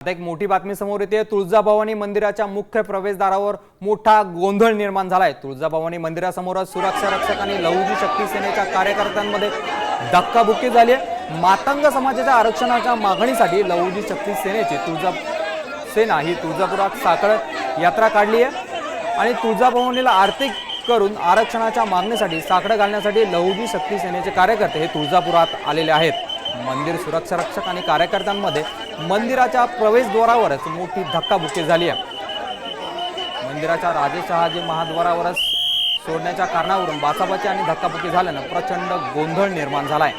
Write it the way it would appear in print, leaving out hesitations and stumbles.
आता एक मोठी बातमी समोर येते। तुळजाभवानी मंदिराच्या मुख्य प्रवेशद्वारावर मोठा गोंधळ निर्माण झालाय। तुळजाभवानी मंदिरासमोरच सुरक्षा रक्षक आणि लहुजी शक्ती सेनेच्या कार्यकर्त्यांमध्ये धक्काबुक्की झाली आहे। मातंग समाजाच्या आरक्षणाच्या मागणीसाठी लहुजी शक्ती सेनेची सेना ही तुळजापुरात साखळ यात्रा काढली आहे आणि तुळजाभवानीला आरती करून आरक्षणाच्या मागणीसाठी साखळ घालण्यासाठी लहुजी शक्ती सेनेचे कार्यकर्ते हे तुळजापुरात आलेले आहेत। मंदिर सुरक्षा रक्षक आणि कार्यकर्त्यांमध्ये मंदिराच्या प्रवेशद्वारावरच मोठी धक्काबुक्की झाली आहे। मंदिराच्या राजे शहाजी महाद्वारावरच सोडण्याच्या कारणावरून बाचाबाची आणि धक्काबुक्की झाल्याने प्रचंड गोंधळ निर्माण झालाय।